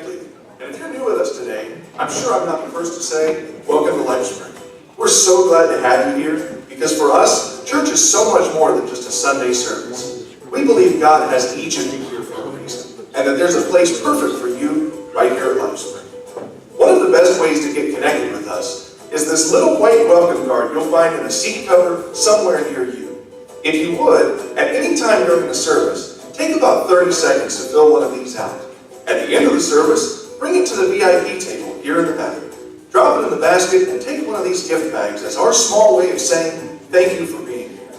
connected. And if you're new with us today, I'm sure I'm not the first to say, welcome to Lifespring. We're so glad to have you here, because for us, church is so much more than just a Sunday service. We believe God has each of you here for a reason, and that there's a place perfect for you right here at Lifespring. One of the best ways to get connected with us is this little white welcome card you'll find in a seat cover somewhere near you. If you would, at any time during the service, take about 30 seconds to fill one of these out. At the end of the service, bring it to the VIP table here in the back. Drop it in the basket and take one of these gift bags as our small way of saying thank you for being here.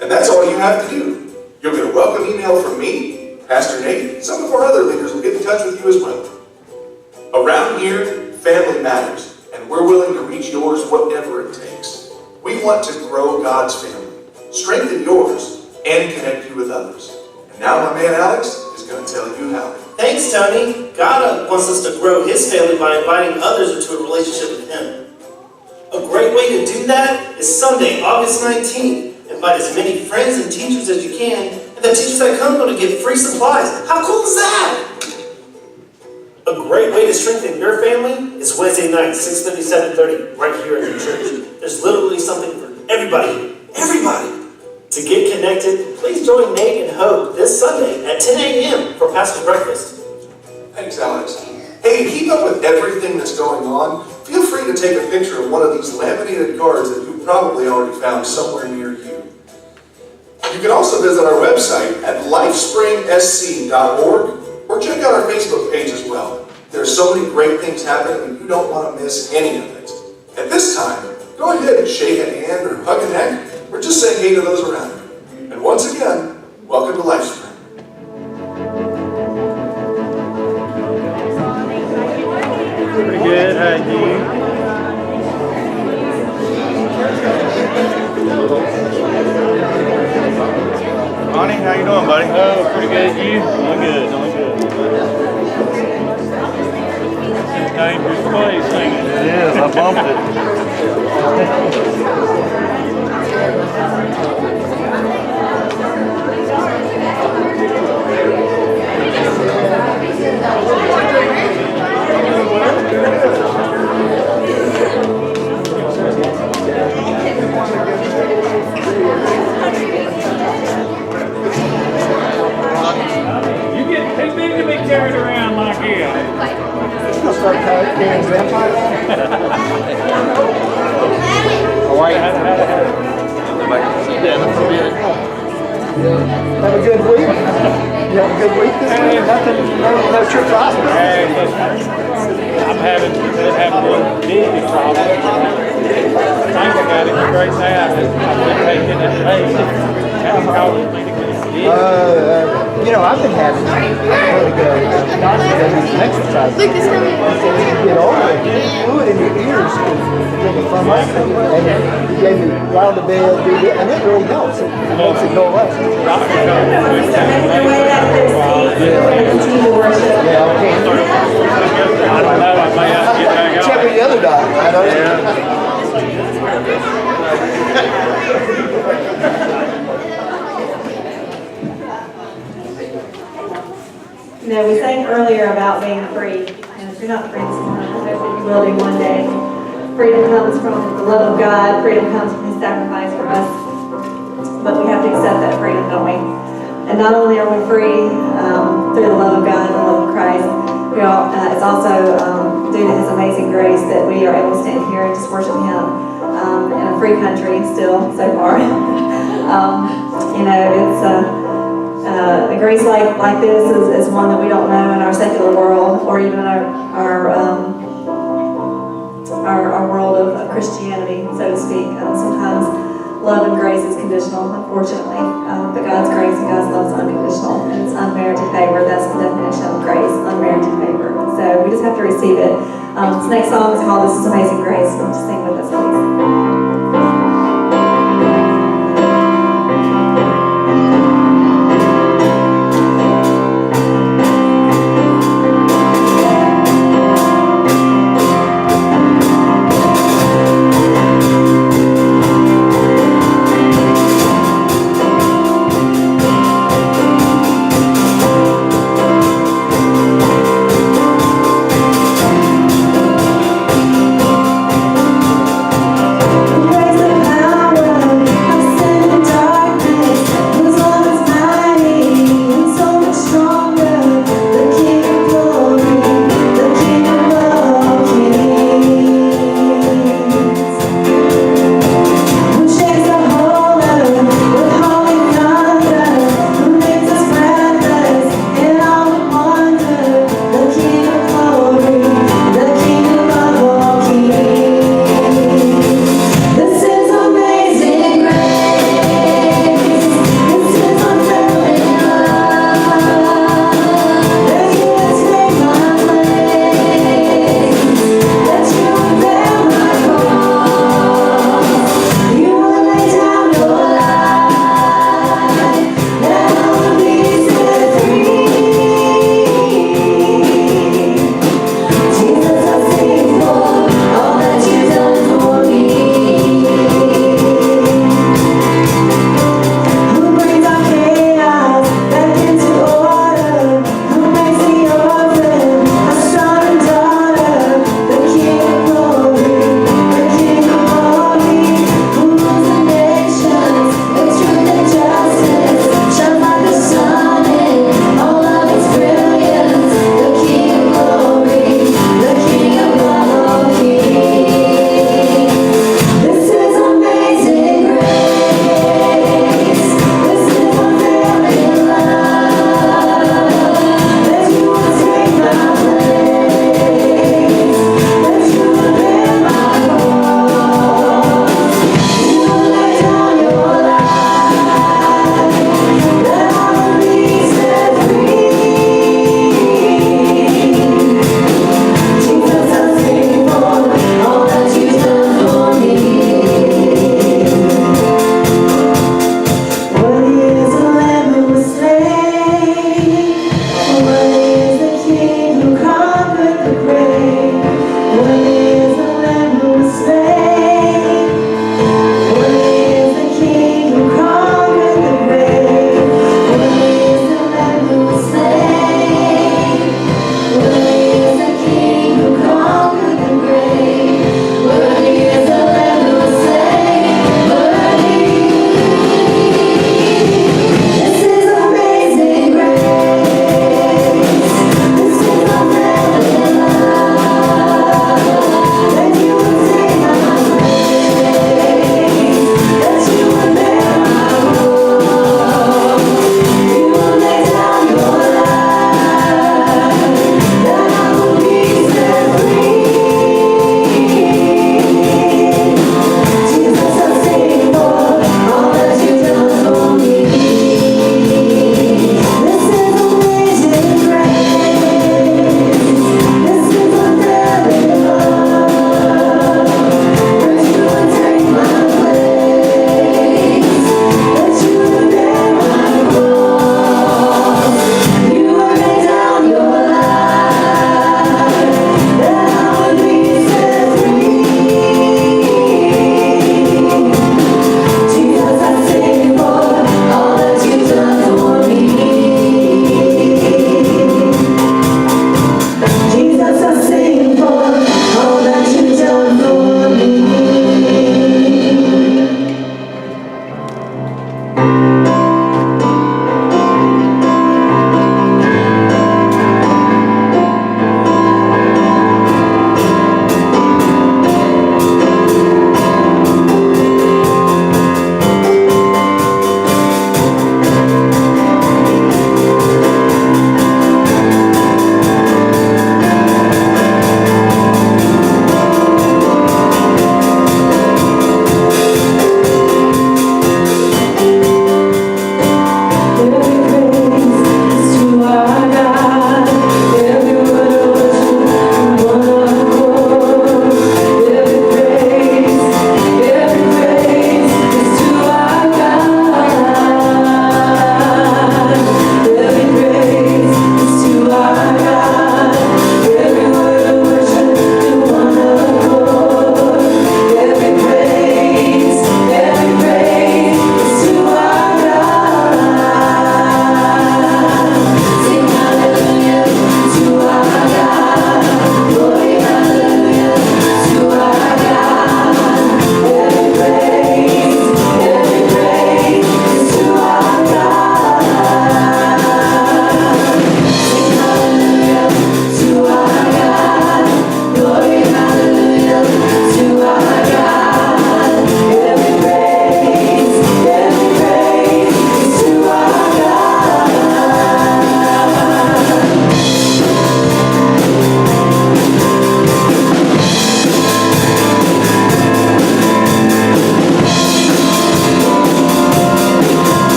And that's all you have to do. You'll get a welcome email from me, Pastor Nate. Some of our other leaders will get in touch with you as well. Around here, family matters, and we're willing to reach yours whatever it takes. We want to grow God's family, strengthen yours, and connect you with others. And now my man Alex is going to tell you how. Thanks, Tony. God wants us to grow His family by inviting others into a relationship with Him. A great way to do that is Sunday, August 19th. Invite as many friends and teachers as you can, and the teachers that come are going to get free supplies. How cool is that? A great way to strengthen your family is Wednesday night, 6:30, 7:30, right here at the church. There's literally something for everybody. Everybody! To get connected, please join Nate and Hope this Sunday at 10 a.m. for Pastor's Breakfast. Thanks, Alex. Hey, to keep up with everything that's going on, feel free to take a picture of one of these laminated cards that you've probably already found somewhere near you. You can also visit our website at lifespringsc.org or check out our Facebook page as well. There's so many great things happening and you don't want to miss any of it. At this time, go ahead and shake a hand or hug a neck, or just say hey to those around you. And once again, welcome to Lifespring. Pretty good, how are you? Ronnie, how you doing, buddy? Oh, pretty good. You? Doing good, doing good. It's a dangerous place, ain't it? It is, I bumped it. You get too big to be carried around like him. You're gonna start carrying vampires? How are you? Have a good week. You have a good week this week? Nothing, no trip to hospital? I'm having one big problem. I think I got it straight now. I've been taking it late. Haven't called me to get it. You know, I've been having really good doctor do some exercise. As you get older, fluid in your ears can come up. And he gave me round the bell, and it really helps. It makes it go away. Yeah, okay. I don't know. I may have to get back out. Check with the other doctor. I don't know. You know, we sang earlier about being free, and if you're not free this morning, I hope you will be one day. Freedom comes from the love of God, freedom comes from His sacrifice for us, but we have to accept that freedom, don't we? And not only are we free through the love of God and the love of Christ, it's also due to His amazing grace that we are able to stand here and just worship Him in a free country still, so far. You know, it's a grace like this is one that we don't know in our secular world, or even in our world of Christianity, so to speak. Sometimes love and grace is conditional, unfortunately, but God's grace and God's love is unconditional, and it's unmerited favor. That's the definition of grace, unmerited favor. So we just have to receive it. This next song is called "This Is Amazing Grace." So just sing with us, please.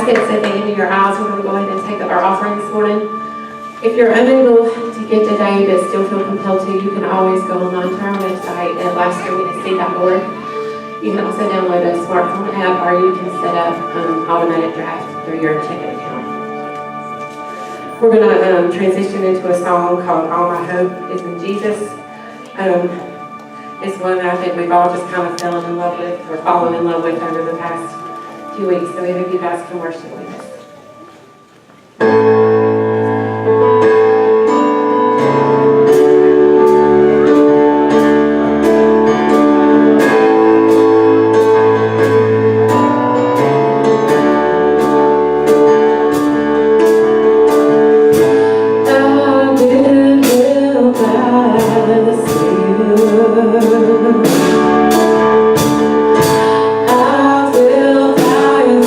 baskets at the end of your aisles. We're going to go ahead and take up our offering this morning. If you're unable to get today but still feel compelled to, you can always go online to our website at lifespring04152018A. You can also download a smartphone app, or you can set up automatic draft through your checking account. We're going to transition into a song called All My Hope Is in Jesus. It's one that I think we've all just kind of fallen in love with, or fallen in love with over the past few weeks. So we hope you guys can worship with us. I will find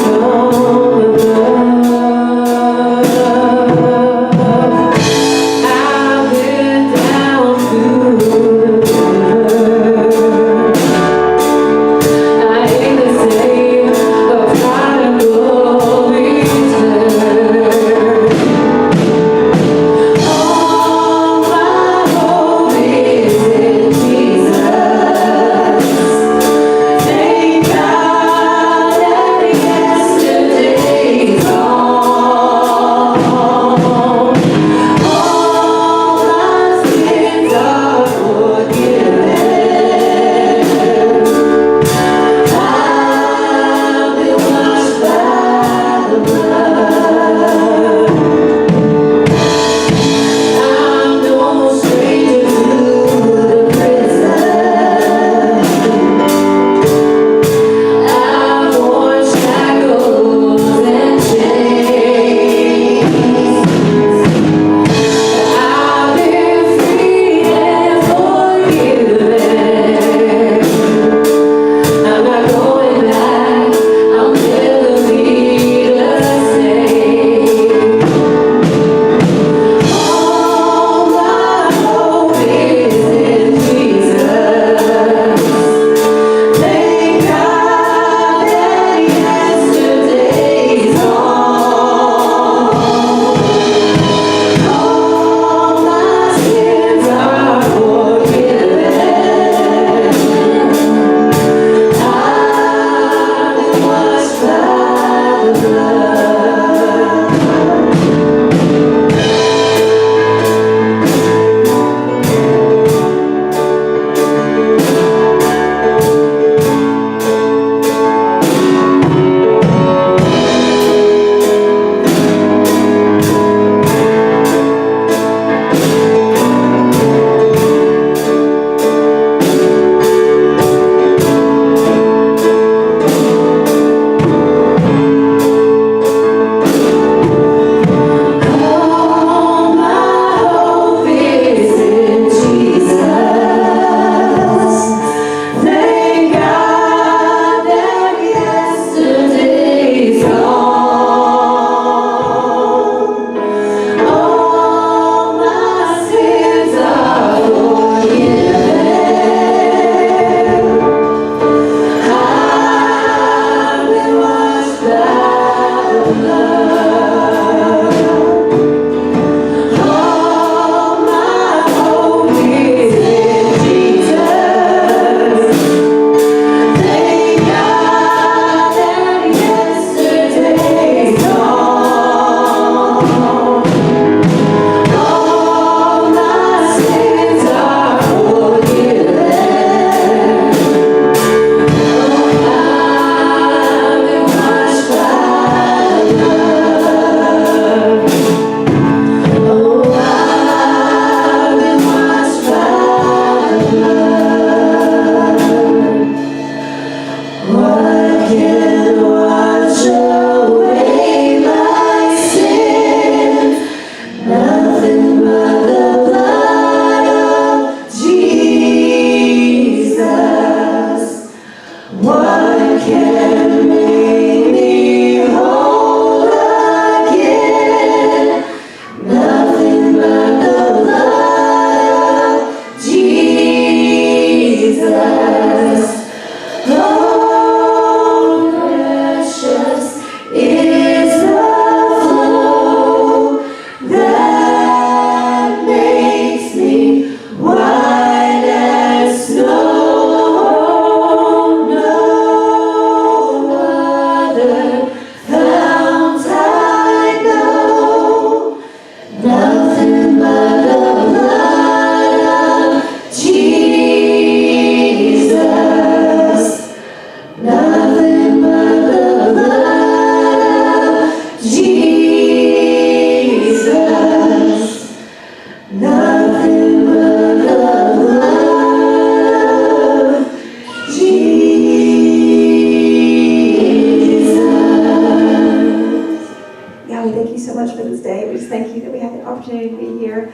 this day. We just thank you that we have the opportunity to be here,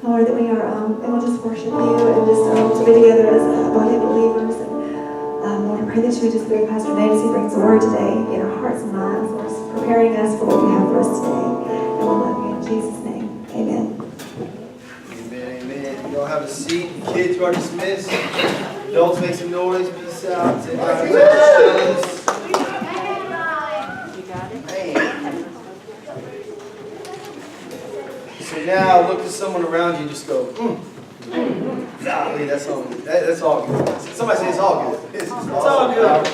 Lord, that we are able to just worship you and just to be together as a body of believers. And Lord, I pray that you would just be with Pastor Nate as he brings the word today in our hearts and minds, Lord, just preparing us for what you have for us today. And we love you in Jesus' name. Amen. Amen, amen. You all have a seat. Kids, you are dismissed. Adults, make some noise. Peace out. Say bye. So now look at someone around you, just go, golly, that's all good. That's all good. Somebody say it's all good. It's all good.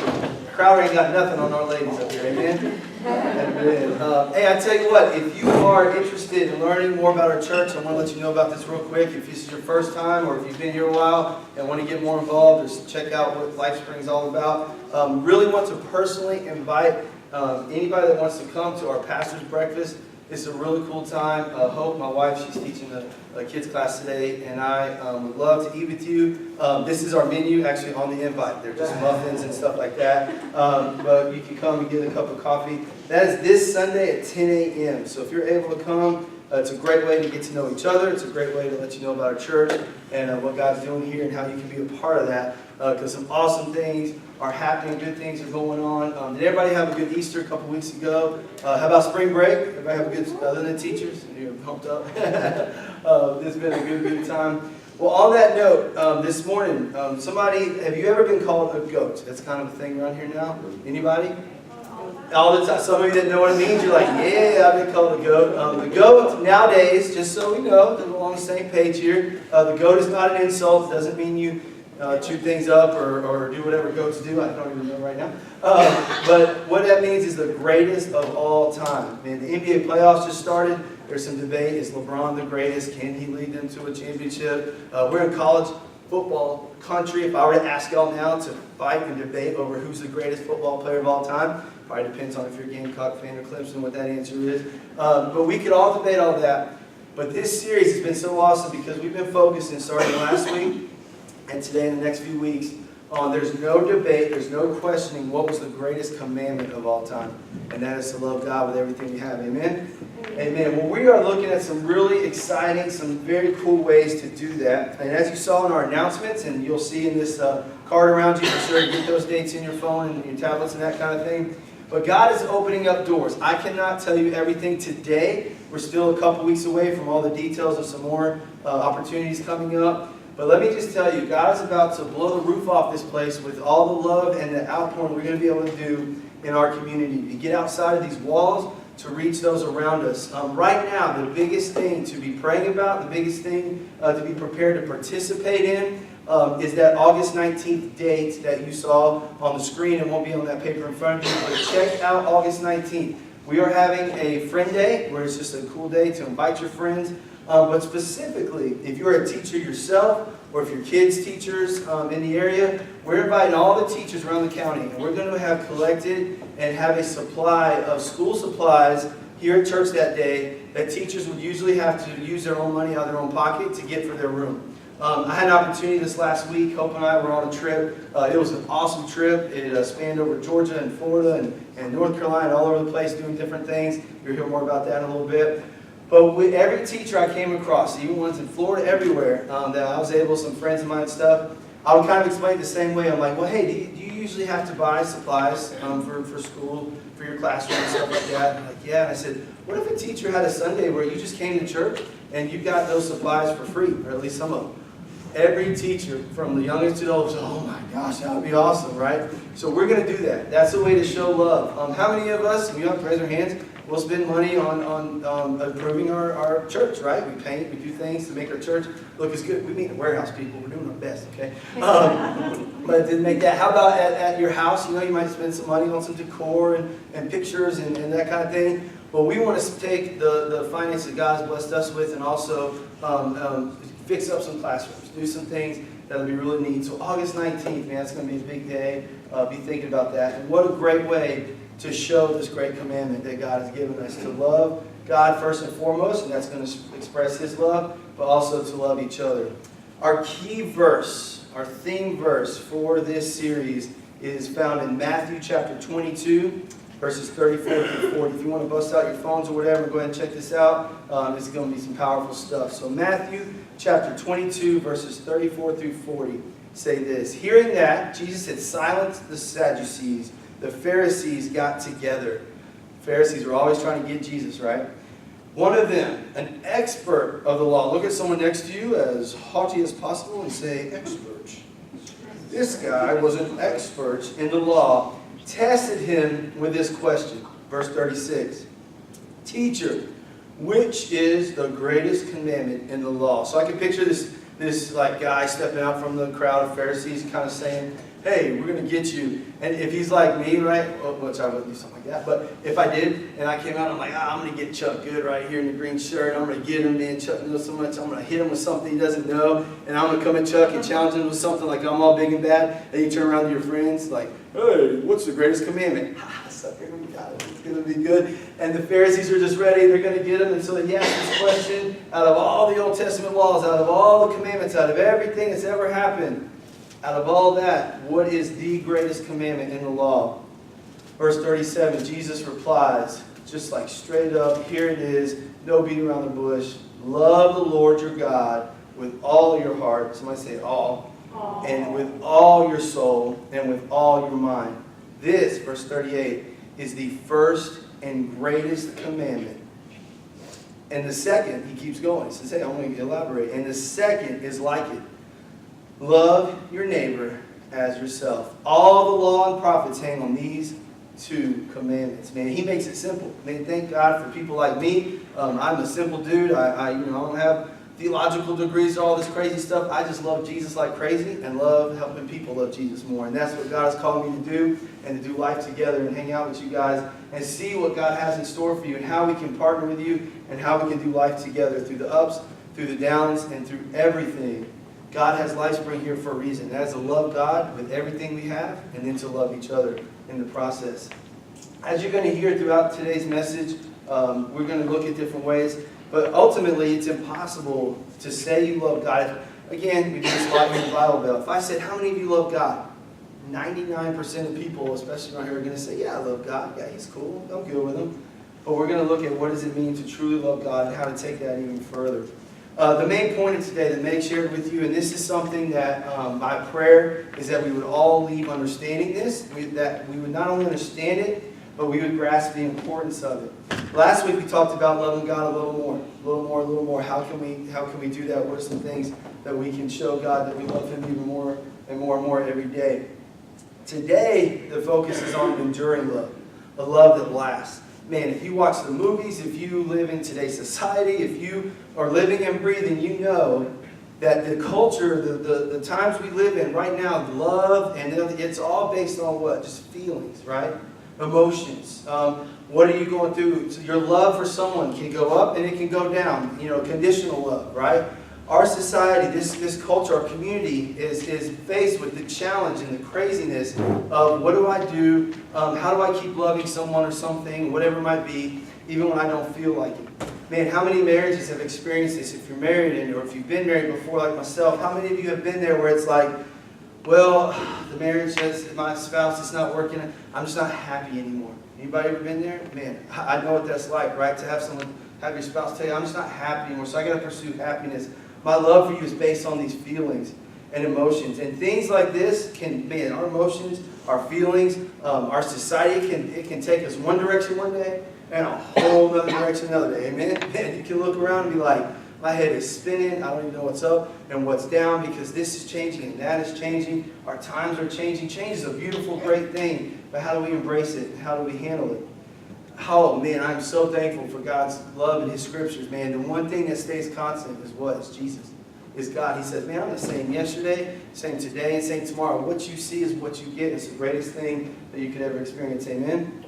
Crowd ain't got nothing on our ladies up here, amen? Amen. Hey, I tell you what, if you are interested in learning more about our church, I want to let you know about this real quick. If this is your first time or if you've been here a while and want to get more involved, just check out what Lifespring is all about. Really want to personally invite anybody that wants to come to our pastor's breakfast. It's a really cool time. Hope, my wife, she's teaching a kids class today, and I would love to eat with you. This is our menu actually on the invite. They're just muffins and stuff like that. But you can come and get a cup of coffee. That is this Sunday at 10 a.m. So if you're able to come, it's a great way to get to know each other. It's a great way to let you know about our church and what God's doing here and how you can be a part of that. Because some awesome things are happening, good things are going on. Did everybody have a good Easter a couple weeks ago? How about spring break? Everybody have a good, other than teachers? You're pumped up. It's been a good time. Well, on that note, this morning, have you ever been called a goat? That's kind of a thing around here now. Anybody? All the time. Some of you didn't know what it means. You're like, yeah, I've been called a goat. The goat nowadays, just so we know, that we're on the same page here, the goat is not an insult. It doesn't mean you chew things up or do whatever goats do. I don't even know right now. But what that means is the greatest of all time. Man, the NBA playoffs just started. There's some debate. Is LeBron the greatest? Can he lead them to a championship? We're in college football country. If I were to ask y'all now to fight and debate over who's the greatest football player of all time, probably depends on if you're a Gamecock fan or Clemson, what that answer is. But we could all debate all that. But this series has been so awesome because we've been focusing starting last week and today in the next few weeks on there's no debate, there's no questioning what was the greatest commandment of all time. And that is to love God with everything we have. Amen? Amen. Well, we are looking at some really exciting, some very cool ways to do that. And as you saw in our announcements, and you'll see in this card around you, for sure, get those dates in your phone and your tablets and that kind of thing. But God is opening up doors. I cannot tell you everything today. We're still a couple weeks away from all the details of some more opportunities coming up. But let me just tell you, God is about to blow the roof off this place with all the love and the outpouring we're going to be able to do in our community. To get outside of these walls, to reach those around us. Right now, the biggest thing to be praying about, the biggest thing to be prepared to participate in, is that August 19th date that you saw on the screen. It won't be on that paper in front of you, but check out August 19th. We are having a friend day, where it's just a cool day to invite your friends. But specifically, if you're a teacher yourself, or if your kids' teachers in the area, we're inviting all the teachers around the county, and we're going to have collected and have a supply of school supplies here at church that day that teachers would usually have to use their own money out of their own pocket to get for their room. I had an opportunity this last week. Hope and I were on a trip. It was an awesome trip. It spanned over Georgia and Florida and North Carolina, all over the place doing different things. You'll hear more about that in a little bit. But with every teacher I came across, even ones in Florida, everywhere, that I was able, some friends of mine and stuff, I would kind of explain it the same way. I'm like, well, hey, do you usually have to buy supplies for school, for your classroom and stuff like that? And I'm like, yeah. And I said, what if a teacher had a Sunday where you just came to church and you got those supplies for free, or at least some of them? Every teacher, from the youngest to the oldest, oh my gosh, that would be awesome, right? So we're going to do that. That's a way to show love. How many of us, we don't have to raise our hands, we'll spend money on improving our church, right? We paint, we do things to make our church look as good. We meet in warehouse people. We're doing our best, okay? But to make that, how about at your house? You know, you might spend some money on some decor and pictures and that kind of thing. Well, we want to take the finances that God has blessed us with and also fix up some classrooms, do some things that'll be really neat. So August 19th, man, it's going to be a big day. Be thinking about that. And what a great way to show this great commandment that God has given us, to love God first and foremost, and that's going to express His love, but also to love each other. Our key verse, our theme verse for this series is found in Matthew chapter 22, verses 34 through 40. If you want to bust out your phones or whatever, go ahead and check this out. It's going to be some powerful stuff. So Matthew chapter 22, verses 34 through 40 say this. Hearing that, Jesus had silenced the Sadducees. The Pharisees got together. Pharisees are always trying to get Jesus, right? One of them, an expert of the law. Look at someone next to you as haughty as possible and say, expert. This guy was an expert in the law. Tested him with this question. Verse 36. Teacher, which is the greatest commandment in the law? So I can picture this like guy stepping out from the crowd of Pharisees kind of saying, hey, we're going to get you. And if he's like me, right, which I wouldn't do something like that, but if I did, and I came out, I'm like, I'm going to get Chuck good right here in the green shirt. I'm going to get him, man. Chuck knows so much. I'm going to hit him with something he doesn't know. And I'm going to come at Chuck and challenge him with something like I'm all big and bad. And you turn around to your friends like, hey, what's the greatest commandment? Sucker, we got it. It's going to be good. And the Pharisees are just ready. They're going to get him. And so he asks this question out of all the Old Testament laws, out of all the commandments, out of everything that's ever happened. Out of all that, what is the greatest commandment in the law? Verse 37, Jesus replies, just like straight up, here it is, no beating around the bush. Love the Lord your God with all your heart. Somebody say all. And with all your soul and with all your mind. This, verse 38, is the first and greatest commandment. And the second, he keeps going. He says, hey, I'm going to elaborate. And the second is like it. Love your neighbor as yourself. All the law and prophets hang on these two commandments. Man, he makes it simple. Man, thank God for people like me. I'm a simple dude. I don't have theological degrees or all this crazy stuff. I just love Jesus like crazy and love helping people love Jesus more. And that's what God has called me to do, and to do life together and hang out with you guys and see what God has in store for you and how we can partner with you and how we can do life together through the ups, through the downs, and through everything. God has Lifespring here for a reason. That is to love God with everything we have and then to love each other in the process. As you're going to hear throughout today's message, we're going to look at different ways. But ultimately, it's impossible to say you love God. Again, we do this a lot in the Bible Belt. If I said, how many of you love God? 99% of people, especially around here, are going to say, yeah, I love God. Yeah, he's cool. I'm good with him. But we're going to look at what does it mean to truly love God and how to take that even further. The main point of today that Meg shared with you, and this is something that my prayer is that we would all leave understanding this, that we would not only understand it, but we would grasp the importance of it. Last week we talked about loving God a little more. How can we do that? What are some things that we can show God that we love Him even more and more every day? Today the focus is on enduring love, a love that lasts. Man, if you watch the movies, if you live in today's society, if you are living and breathing, you know that the culture, the times we live in right now, love, and it's all based on what? Just feelings, right? Emotions. What are you going through? So your love for someone can go up and it can go down. Conditional love, right? Our society, this culture, our community is faced with the challenge and the craziness of what do I do? How do I keep loving someone or something, whatever it might be, even when I don't feel like it? Man, how many marriages have experienced this? If you're married or if you've been married before like myself, how many of you have been there where it's like, well, the marriage says my spouse is not working, I'm just not happy anymore. Anybody ever been there? Man, I know what that's like, right? To have your spouse tell you, I'm just not happy anymore, so I got to pursue happiness. My love for you is based on these feelings and emotions. And things like this our emotions, our feelings, our society can take us one direction one day and a whole other direction another day. Amen? Man, you can look around and be like, my head is spinning, I don't even know what's up and what's down because this is changing and that is changing. Our times are changing. Change is a beautiful, great thing, but how do we embrace it? How do we handle it? Oh man, I'm so thankful for God's love and His scriptures, man. The one thing that stays constant is what? It's Jesus. It's God. He says, man, I'm the same yesterday, same today, and same tomorrow. What you see is what you get. It's the greatest thing that you could ever experience. Amen?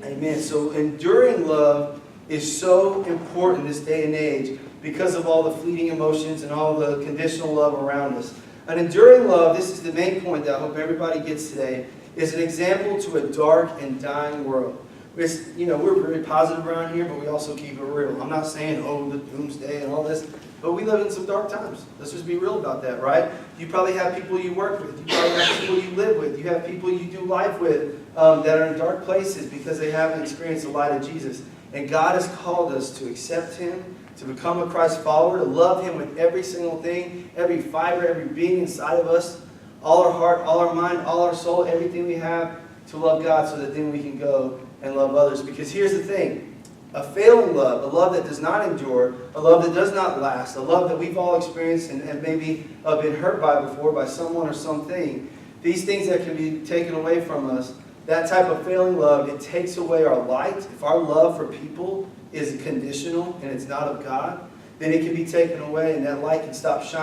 Amen. So enduring love is so important this day and age because of all the fleeting emotions and all the conditional love around us. An enduring love, this is the main point that I hope everybody gets today, is an example to a dark and dying world. we're very positive around here, but we also keep it real. I'm not saying, oh, the doomsday and all this, but we live in some dark times. Let's just be real about that, right? You probably have people you work with. You probably have people you live with. You have people you do life with that are in dark places because they haven't experienced the light of Jesus. And God has called us to accept Him, to become a Christ follower, to love Him with every single thing, every fiber, every being inside of us, all our heart, all our mind, all our soul, everything we have, to love God so that then we can go and love others. Because here's the thing, a failing love, a love that does not endure, a love that does not last, a love that we've all experienced and maybe been hurt by before by someone or something, these things that can be taken away from us, that type of failing love, it takes away our light. If our love for people is conditional and it's not of God, then it can be taken away and that light can stop shining.